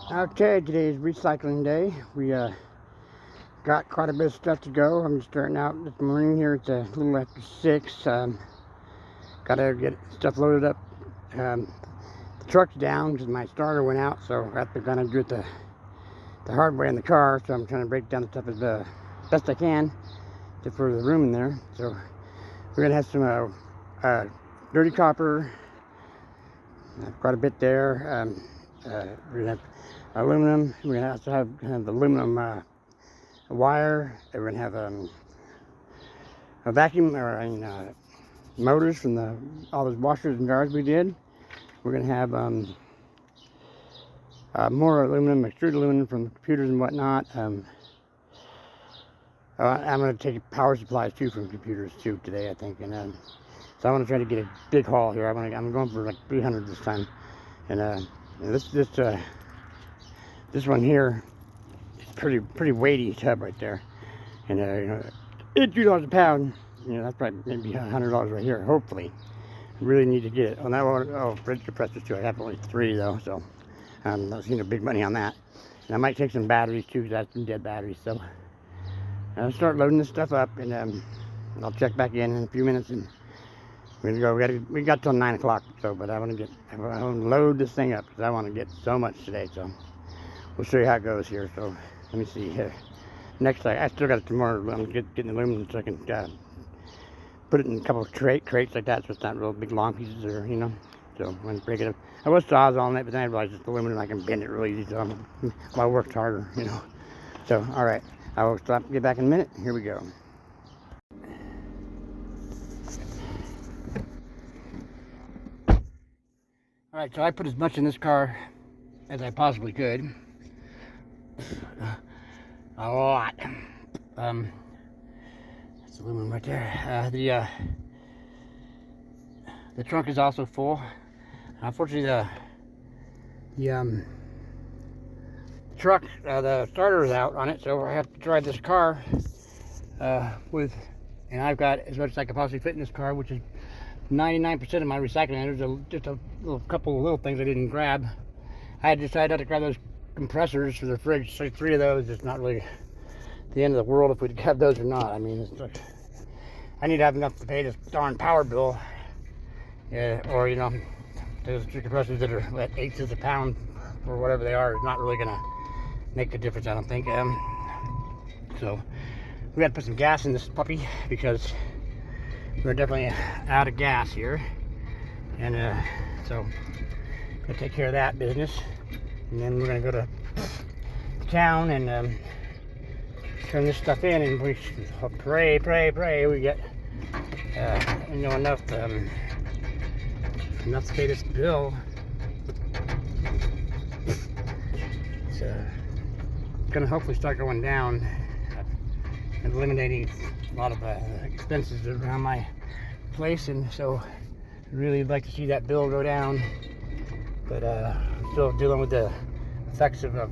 Okay, today is recycling day. We got quite a bit of stuff to go. I'm starting out this morning here. It's a little after 6. Gotta get stuff loaded up. The truck's down because my starter went out, so I have to kind of do it the hard way in the car. So I'm trying to break down the stuff as best I can to for the room in there. So we're gonna have some dirty copper. Quite a bit there. We're gonna have aluminum. We're gonna also have aluminum wire. We're gonna have a vacuum, or motors from all those washers and dryers we did. We're gonna have more aluminum, extruded aluminum from the computers and whatnot. I'm gonna take power supplies too from computers too today, I think, and so I want to try to get a big haul here. I'm going for like 300 this time, and this one here is pretty weighty tub right there, and $2 a pound. That's probably maybe $100 right here. Hopefully, I really need to get it on that one. Oh, fridge compressors too. I have only 3 though, so I'm not seeing big money on that. And I might take some batteries too, because I have some dead batteries. So I'll start loading this stuff up, and I'll check back in a few minutes, and we're gonna go. We got till 9 o'clock. So, but I want to load this thing up because I want to get so much today. So we'll show you how it goes here. So let me see here. Next, I still got some more. I'm getting aluminum so I can put it in a couple of crates like that, so it's not real big long pieces, or So I'm gonna break it up. I was sawzalling it, but then I realized it's aluminum. I can bend it really easy. So I worked harder, So all right, I will stop. Get back in a minute. Here we go. All right, so I put as much in this car as I possibly could. A lot. That's aluminum right there. The trunk is also full. Unfortunately, the truck, the starter is out on it, so I have to drive this car and I've got as much as I can possibly fit in this car, which is 99% of my recycling. There's just a couple of little things I didn't grab. I had decided to grab those compressors for the fridge. So 3 of those. It's not really the end of the world if we have those or not. I mean, it's like, I need to have enough to pay this darn power bill. Or those 3 compressors that are at 8 a pound or whatever they are is not really gonna make a difference, I don't think. So we got to put some gas in this puppy because we're definitely out of gas here, and so gonna take care of that business, and then we're gonna go to town and turn this stuff in, and we pray we get enough to pay this bill. It's gonna hopefully start going down, and eliminating a lot of expenses around my place, and so I'd really like to see that bill go down, but I'm still dealing with the effects of a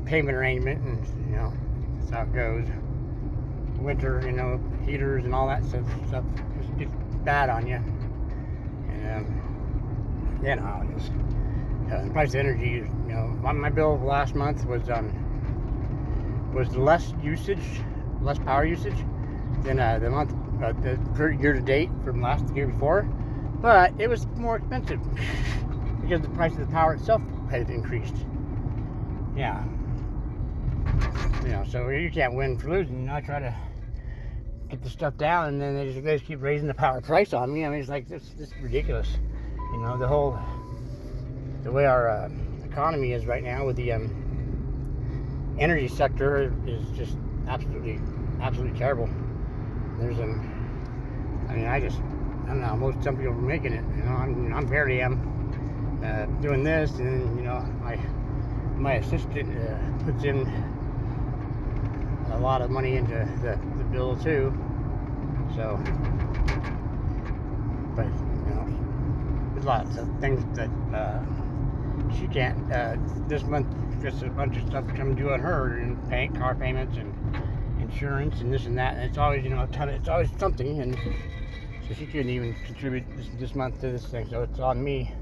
payment arrangement, and that's how it goes. Winter, heaters and all that stuff just gets bad on you, and just the price of energy. My bill last month was less power usage than the month, the year to date from last year before, but it was more expensive because the price of the power itself had increased. Yeah, so you can't win for losing. I try to get the stuff down, and then they just keep raising the power price on me. I mean, it's like this is ridiculous. The way our economy is right now with the energy sector is just absolutely terrible. There's I don't know, some people are making it. I'm barely doing this, and my assistant puts in a lot of money into the bill too. So, but there's lots of things that she can't. This month, just a bunch of stuff coming due on her, and paying car payments and insurance and this and that. And it's always it's always something, and so she couldn't even contribute this month to this thing. So it's on me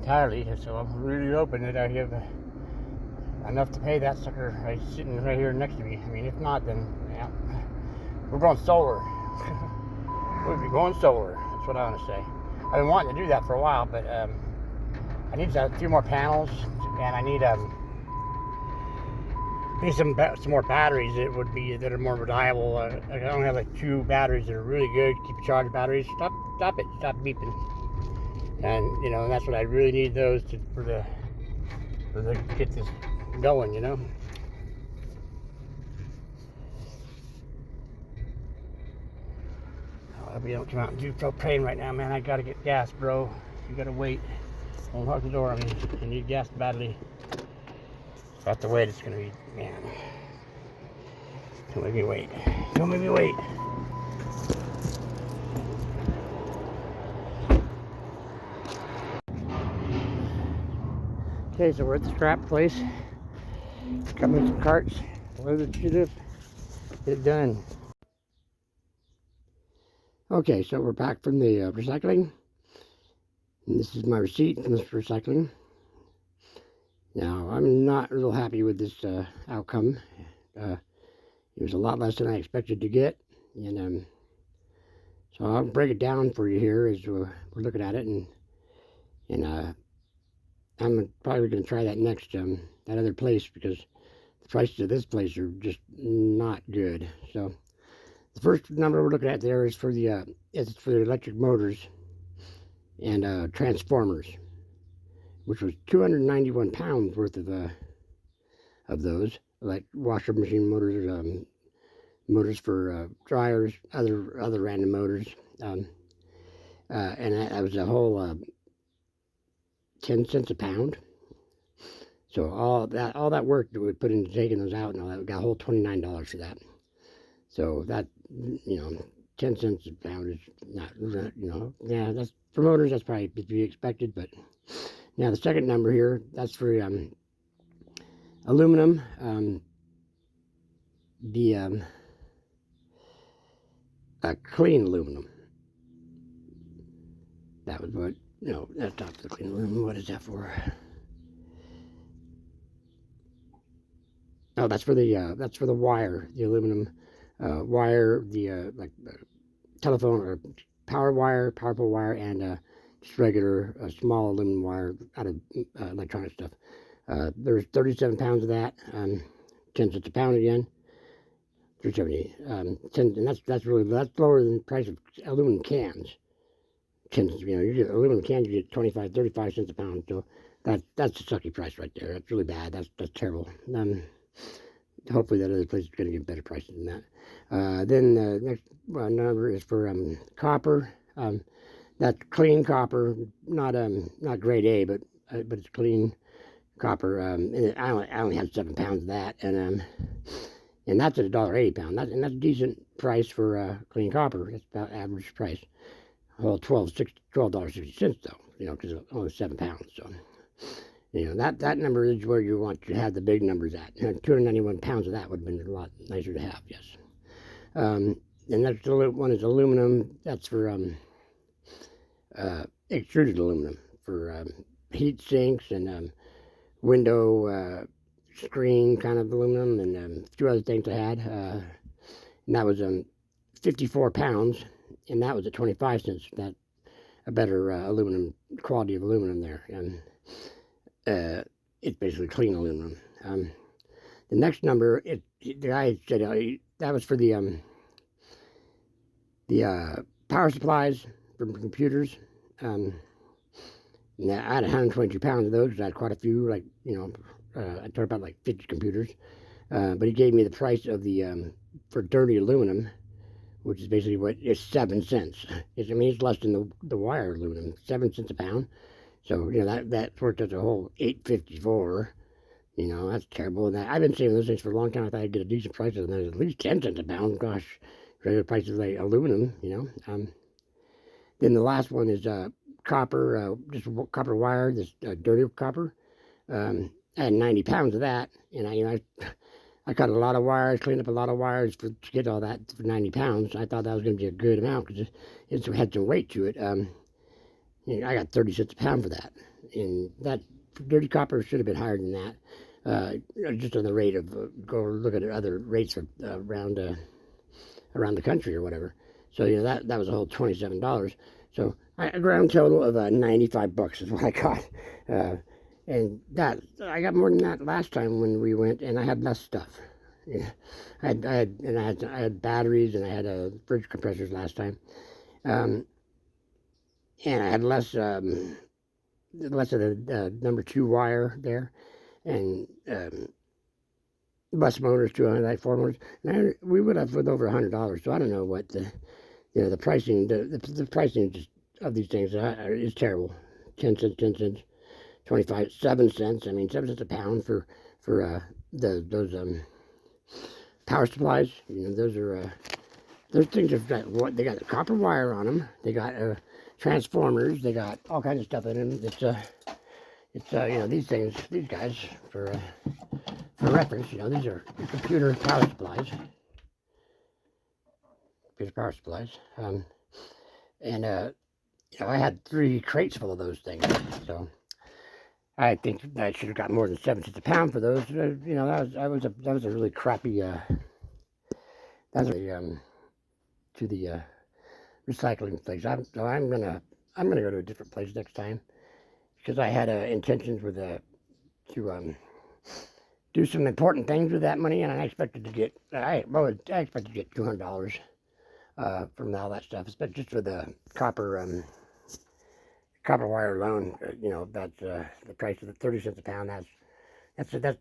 entirely, so I'm really hoping that I have enough to pay that sucker sitting right here next to me. I mean, if not, then yeah, we're going solar. We'll be going solar. That's what I want to say. I've been wanting to do that for a while, but I need a few more panels, and I need some more batteries that are more reliable. I only have like 2 batteries that are really good. Keep your charged batteries. Stop beeping. And you know, that's what I really need those for the get this going. You know. I hope you don't come out and do propane right now, man. I gotta get gas, bro. You gotta wait. Don't lock the door on me. I need gas badly. That's the wait it's gonna be, man. Don't make me wait. Don't make me wait. Okay, so we're at the scrap place. Got me some carts. Load the shit up. Get it done. Okay, so we're back from the recycling. And this is my receipt from this recycling. Now, I'm not real happy with this outcome. It was a lot less than I expected to get. And so I'll break it down for you here as we're looking at it. And I'm probably going to try that next, that other place, because the prices of this place are just not good. So the first number we're looking at there is for the electric motors and transformers, which was 291 pounds worth of those, like washer machine motors, motors for dryers, other random motors, and that was a whole 10 cents a pound. So all that work that we put into taking those out and all that, we got a whole $29 for that. So that, you know, 10 cents a pound is not, you know, yeah, that's for motors, that's probably to be expected. But now the second number here, that's for aluminum, clean aluminum. That was what, no, that's not the clean aluminum. What is that for? Oh, that's for the wire, the aluminum wire, the telephone or power wire, powerful wire, and just regular small aluminum wire out of electronic stuff. There's 37 pounds of that, 10 cents a pound again, 370. 10, and that's lower than the price of aluminum cans. 10, you know, you get aluminum cans, you get 25, 35 cents a pound. So that's a sucky price right there. That's really bad. That's terrible. Hopefully that other place is going to get better prices than that. Then the next number is for copper. That's clean copper, not grade A, but it's clean copper. And I only have 7 pounds of that, and that's at $1.80 a pound. That's a decent price for clean copper. That's about average price. Well, $12.60 though, you know, because it's only 7 pounds. So, you know, that number is where you want to have the big numbers at. 291 pounds of that would have been a lot nicer to have, yes. And next one is aluminum. That's for extruded aluminum for heat sinks and window screen kind of aluminum, and a few other things I had. And that was 54 pounds, and that was at 25 cents. That a better aluminum quality of aluminum there, and it's basically clean aluminum. The next number, the guy said that was for the power supplies from computers. Now I had 122 pounds of those. I had quite a few, like, you know, I talked about like 50 computers. But he gave me the price of the for dirty aluminum, which is basically what is 7 cents. I mean, it's less than the wire aluminum, 7 cents a pound. So, you know, that worked out a whole $8.54. You know, that's terrible. And I've been saving those things for a long time. I thought I'd get a decent price, and then at least 10 cents a pound. Gosh, regular prices like aluminum, you know. Then the last one is copper, just copper wire, this dirty copper. I had 90 pounds of that, and I cut a lot of wires, cleaned up a lot of wires to get all that for 90 pounds. I thought that was going to be a good amount because it had some weight to it. You know, I got 30 cents a pound for that, and that dirty copper should have been higher than that. Just on the rate of go look at other rates around around the country or whatever. So you know that was a whole $27. So a grand total of $95 is what I got, and that I got more than that last time when we went, and I had less stuff. Yeah, I had batteries and I had fridge compressors last time, um, and I had less of the number 2 wire there, and bus motors, 204 motors. And we would have with over $100. So I don't know what the pricing, the pricing just of these things is terrible. 10 cents, 10 cents, 25, 7 cents. I mean, 7 cents a pound for those power supplies. You know, those things have got what they got copper wire on them. They got transformers. They got all kinds of stuff in them. It's you know, these things, these guys for reference. You know, these are computer power supplies. Computer power supplies. And you know, I had 3 crates full of those things. So I think I should have got more than 7 cents a pound for those. You know, that was a really crappy. That was to the recycling place. So I'm gonna go to a different place next time because I had intentions with to do some important things with that money, and I expected to get I expected to get $200 from all that stuff, especially just for the copper wire alone. You know, that's the price of the 30 cents a pound. That's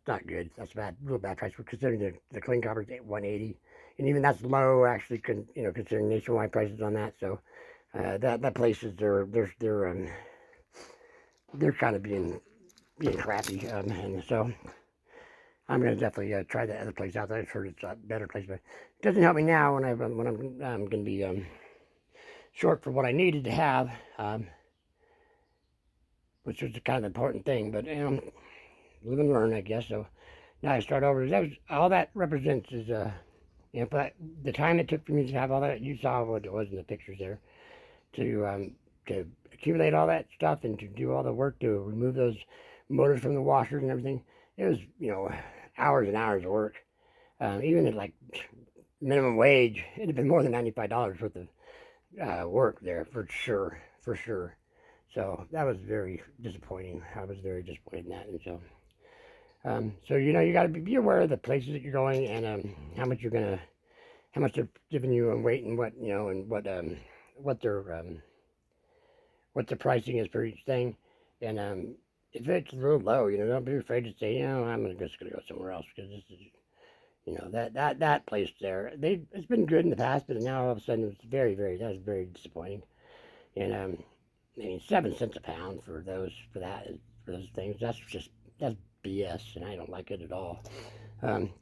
not good. That's a real bad price. We're considering the clean copper is 180, and even that's low actually. You know, considering nationwide prices on that. So that place is they're kind of being crappy, and so I'm gonna definitely try the other place out there. I've heard it's a better place, but it doesn't help me now when I'm gonna be short for what I needed to have, which was kind of the important thing. But you know, live and learn, I guess. So now I start over. All that represents is you know, but the time it took for me to have all that. You saw what it was in the pictures there to accumulate all that stuff and to do all the work to remove those motors from the washers and everything. It was, you know, hours and hours of work. Even at like minimum wage, it'd have been more than $95 worth of work there for sure, for sure. So that was very disappointing. I was very disappointed in that, and so you know, you got to be aware of the places that you're going and how much they're giving you and weight and what you know and what the pricing is for each thing, and if it's real low, you know, don't be afraid to say, you know, I'm just gonna go somewhere else because this is, you know, that place there, it's been good in the past, but now all of a sudden it's that was very disappointing, and I mean 7 cents a pound for those things, that's BS, and I don't like it at all.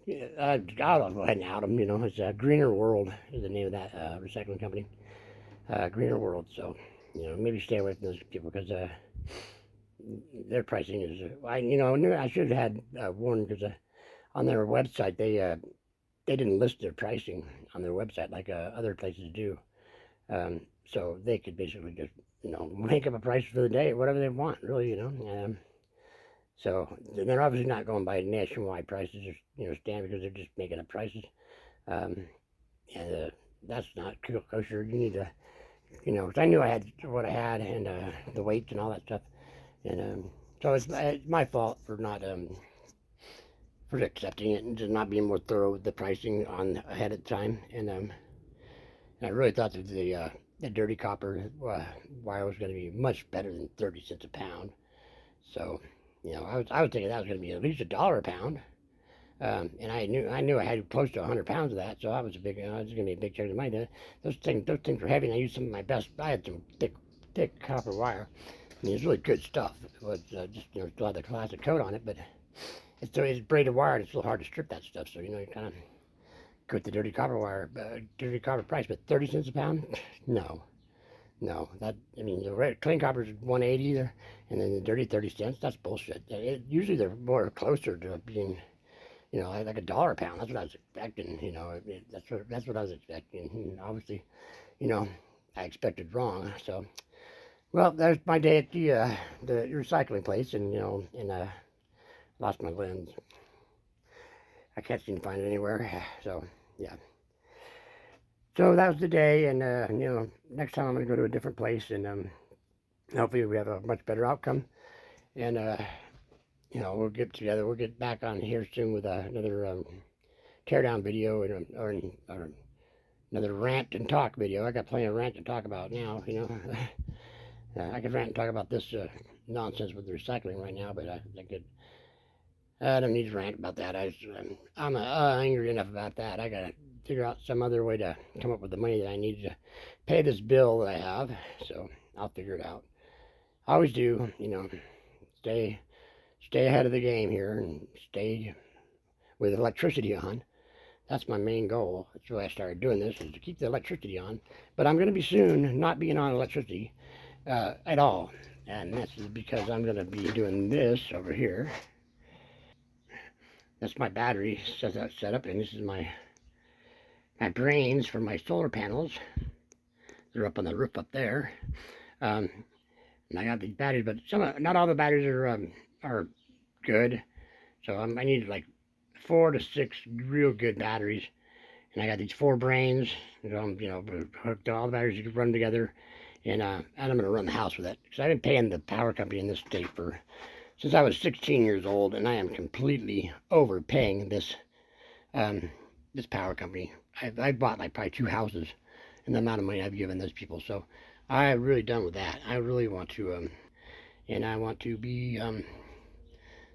Yeah, I'll go ahead and out them. You know, it's Greener World is the name of that recycling company, Greener World. So, you know, maybe stay away from those people because their pricing is. You know, I should have had warned because on their website they didn't list their pricing on their website like other places do. So they could basically just, you know, make up a price for the day, whatever they want, really, you know. So they're obviously not going by nationwide prices or, you know, standard because they're just making up prices. Um, and that's not kosher. You need to, you know, 'cause I knew I had what I had and the weights and all that stuff. And so it's my fault for not for accepting it and just not being more thorough with the pricing on ahead of time. And I really thought that the dirty copper wire was going to be much better than 30 cents a pound. So, you know, I was thinking that was going to be at least $1 a pound. And I knew I had close to 100 pounds of that, so I was it was going to be a big chunk of money. Those things were heavy, and I used some of my best. I had some thick copper wire. I mean, it's really good stuff. It was just, you know, still had the classic coat on it, but it's braided wire, and it's a little hard to strip that stuff. So, you know, you kind of go with the dirty copper wire, dirty copper price, but 30 cents a pound? No, I mean, the clean copper is 180 there, and then the dirty 30 cents. That's bullshit. Usually they're more closer to being, you know, like $1 a pound. That's what I was expecting. You know, that's what I was expecting. And obviously, you know, I expected wrong. So Well, there's my day at the recycling place, and lost my lens. I can't seem to find it anywhere. So yeah. So that was the day, and next time I'm gonna go to a different place, and hopefully we have a much better outcome, and we'll get together. We'll get back on here soon with another teardown video or another rant and talk video. I got plenty of rant to talk about now. I could rant and talk about this nonsense with the recycling right now, but I don't need to rant about that. I'm angry enough about that. I gotta figure out some other way to come up with the money that I need to pay this bill that I have. So I'll figure it out. I always do. Stay ahead of the game here and stay with electricity on. That's my main goal. That's why I started doing this, is to keep the electricity on. But I'm going to be soon not being on electricity at all. And this is because I'm going to be doing this over here. That's my battery set up, and this is my brains for my solar panels. They're up on the roof up there. And I got these batteries, but not all the batteries are good. So I need like 4 to 6 real good batteries, and I got these 4 brains. Hooked all the batteries to run together, and I'm gonna run the house with it because I've been paying the power company in this state since I was 16 years old, and I am completely overpaying this power company. I've bought like probably 2 houses in the amount of money I've given those people, so I'm really done with that. I really want to, and I want to be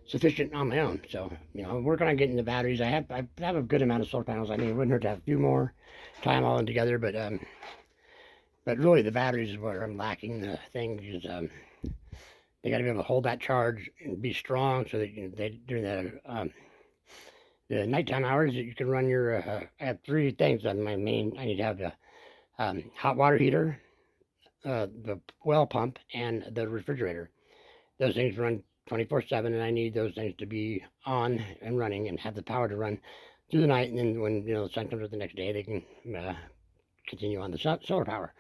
sufficient on my own. So, I'm working on getting the batteries. I have a good amount of solar panels. I mean, it wouldn't hurt to have a few more, tie them all in together, but really the batteries is where I'm lacking. The thing is, they got to be able to hold that charge and be strong, so that during the nighttime hours that you can run your. I have 3 things on my main. I need to have the hot water heater, the well pump, and the refrigerator. Those things run 24/7, and I need those things to be on and running and have the power to run through the night. And then when the sun comes up the next day, they can continue on the solar power.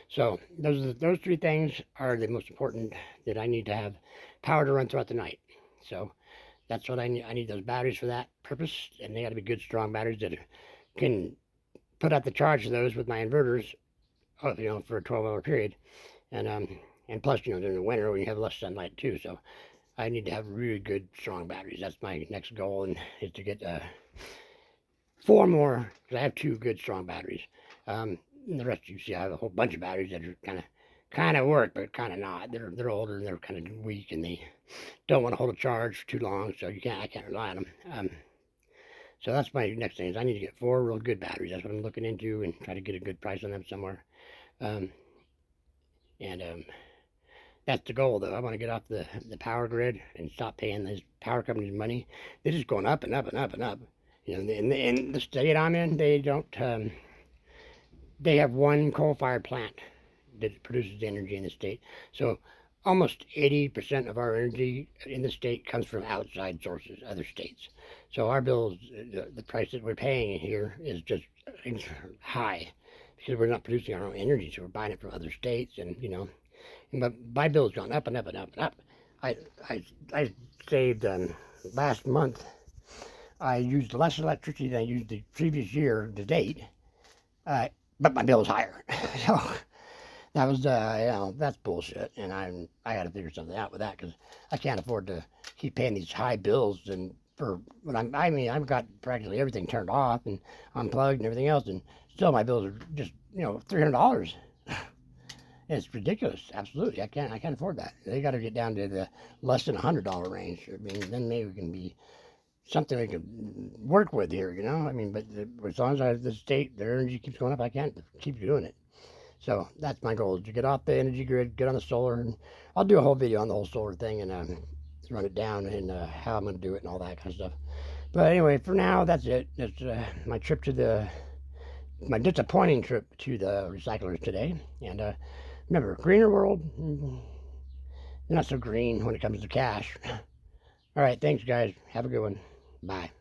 So those 3 things are the most important, that I need to have power to run throughout the night. So that's what I need. I need those batteries for that purpose, and they got to be good, strong batteries that can put out the charge of those with my inverters, for a 12-hour period, and plus, during the winter when you have less sunlight too. So I need to have really good, strong batteries. That's my next goal, and is to get 4 more, because I have 2 good, strong batteries. And the rest, you see, I have a whole bunch of batteries that are kind of work, but kind of not. They're older, and they're kind of weak, and they don't want to hold a charge for too long, so I can't rely on them. So that's my next thing, is I need to get 4 real good batteries. That's what I'm looking into, and try to get a good price on them somewhere. That's the goal, though. I want to get off the power grid and stop paying these power companies money. They're just going up and up and up and up. In the state I'm in, they don't. They have 1 coal-fired plant that produces the energy in the state. So almost 80% of our energy in the state comes from outside sources, other states. So our bills, the price that we're paying here is just high, because we're not producing our own energy, so we're buying it from other states, and but my bill's gone up and up and up and up. I saved last month. I used less electricity than I used the previous year to date, but my bill's higher. So that was that's bullshit, and I got to figure something out with that, because I can't afford to keep paying these high bills, and I've got practically everything turned off and unplugged and everything else, and still my bills are just $300. It's ridiculous. Absolutely, I can't afford that. They got to get down to the less than $100 range. I mean, then maybe we can be something we can work with here. But as long as the state, their energy keeps going up, I can't keep doing it. So that's my goal, is to get off the energy grid, get on the solar, and I'll do a whole video on the whole solar thing, and run it down, and how I'm going to do it and all that kind of stuff. But anyway, for now, that's it. That's my trip to my disappointing trip to the recyclers today. And remember, greener world, not so green when it comes to cash. All right, thanks, guys. Have a good one. Bye.